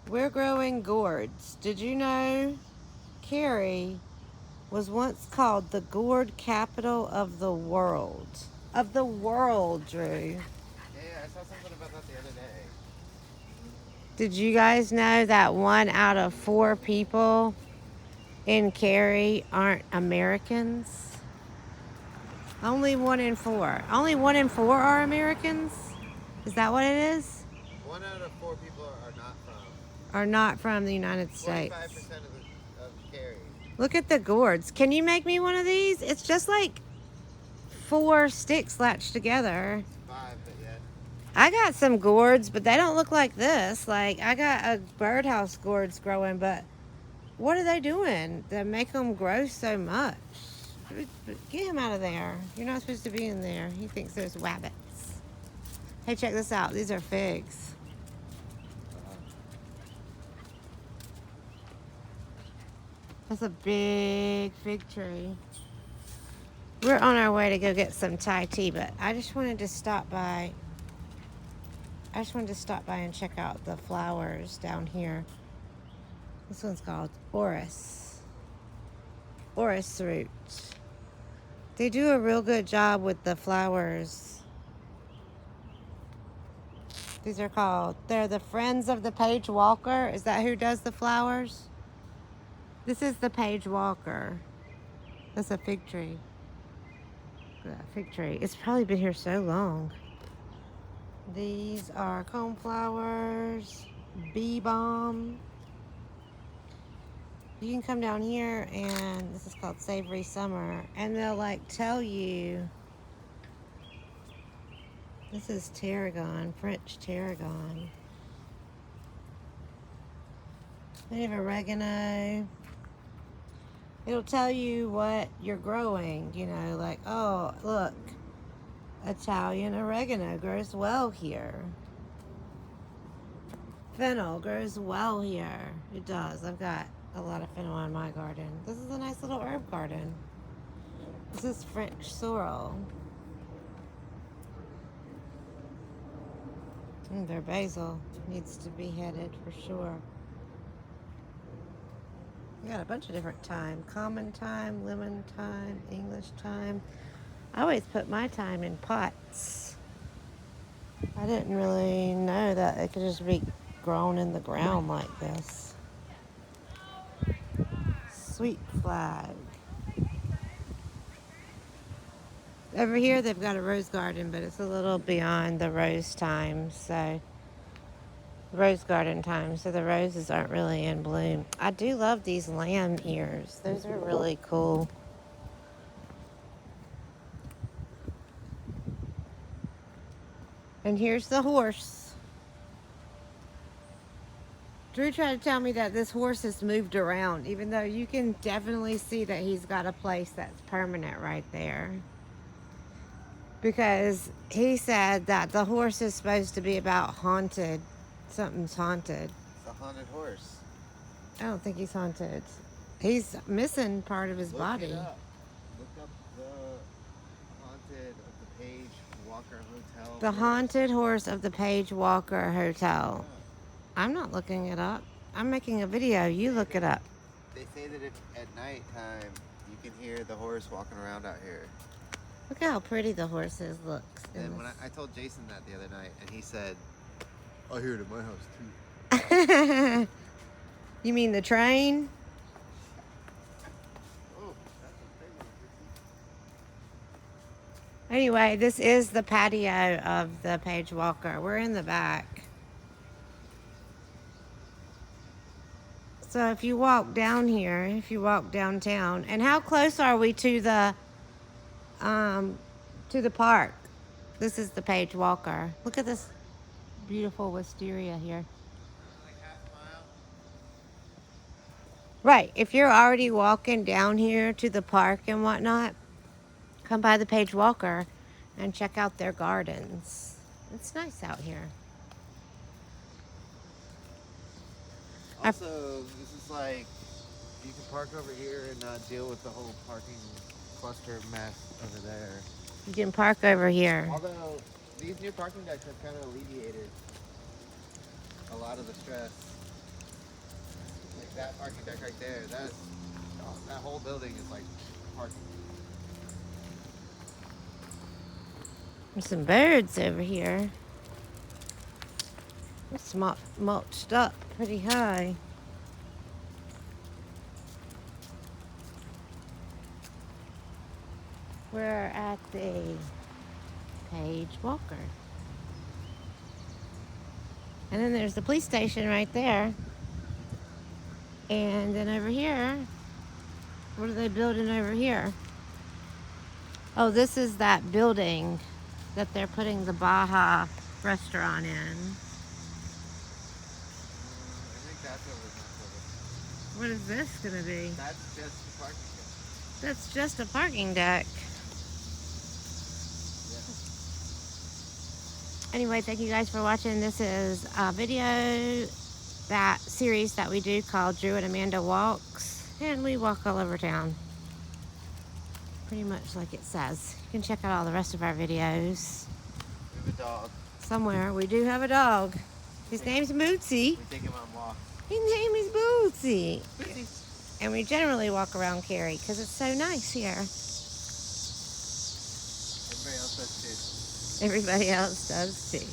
We're growing gourds. Did you know Cary was once called the gourd capital of the world? Of the world, Drew. Yeah, I saw something about that the other day. Did you guys know that 1 out of 4 people in Cary aren't Americans? Only 1 in 4. Only 1 in 4 are Americans? Is that what it is? 1 out of 4 people are not from. Are not from the United States. 45% of Cary. Look at the gourds. Can you make me one of these? It's just like 4 sticks latched together. 5, but yeah. I got some gourds, but they don't look like this. Like, I got a birdhouse gourds growing, but what are they doing that make them grow so much? Get him out of there. You're not supposed to be in there. He thinks there's rabbits. Hey, check this out. These are figs. That's a big fig tree. We're on our way to go get some Thai tea, but I just wanted to stop by. And check out the flowers down here. This one's called orris root. They do a real good job with the flowers. They're the Friends of the Page Walker. Is that who does the flowers? This is the Page Walker. That's a fig tree. Look at that fig tree. It's probably been here so long. These are coneflowers, bee balm. You can come down here, and this is called Savory Summer, and they'll like tell you. This is tarragon, French tarragon. They have oregano. It'll tell you what you're growing, you know, like, oh, look, Italian oregano grows well here. Fennel grows well here. It does. I've got a lot of fennel in my garden. This is a nice little herb garden. This is French sorrel. Their basil needs to be headed for sure. We got a bunch of different thyme. Common thyme, lemon thyme, English thyme. I always put my thyme in pots. I didn't really know that it could just be grown in the ground like this. Sweet flag. Over here they've got a rose garden, but it's a little beyond the rose time, so rose garden time, so the roses aren't really in bloom. I do love these lamb ears. Those are really cool. And here's the horse. Drew tried to tell me that this horse has moved around, even though you can definitely see that he's got a place that's permanent right there. Because he said that the horse is supposed to be about haunted. Something's haunted. It's a haunted horse. I don't think he's haunted. He's missing part of his body. Look up the haunted of the Page Walker Hotel. The haunted horse of the Page Walker Hotel. I'm not looking it up. I'm making a video. You look it up. They say that at nighttime you can hear the horse walking around out here. Look how pretty the horse is. Looks. And when I told Jason that the other night, and he said, "I hear it at my house too." You mean the train? Oh, that's a big one. Anyway, this is the patio of the Page Walker. We're in the back. So if you walk down here, if you walk downtown, and how close are we to the park? This is the Page Walker. Look at this beautiful wisteria here. Like half a mile. Right. If you're already walking down here to the park and whatnot, come by the Page Walker and check out their gardens. It's nice out here. Also, this is like, you can park over here and not deal with the whole parking cluster mess over there. You can park over here. Although, these new parking decks have kind of alleviated a lot of the stress. that parking deck right there, that whole building is like parking. There's some birds over here. It's mulched up pretty high. We're at the Page Walker. And then there's the police station right there. And then over here, what are they building over here? Oh, this is that building that they're putting the Baja restaurant in. I think that's over. What is this gonna be? That's just the parking deck. That's just a parking deck. Anyway, thank you guys for watching. This is a video, that series that we do called Drew and Amanda Walks. And we walk all over town. Pretty much like it says. You can check out all the rest of our videos. We have a dog. Somewhere. We do have a dog. His name's Bootsy. We take him on walks. His name is Bootsy. Bootsy. And we generally walk around Cary because it's so nice here. Everybody else does too. Everybody else does too.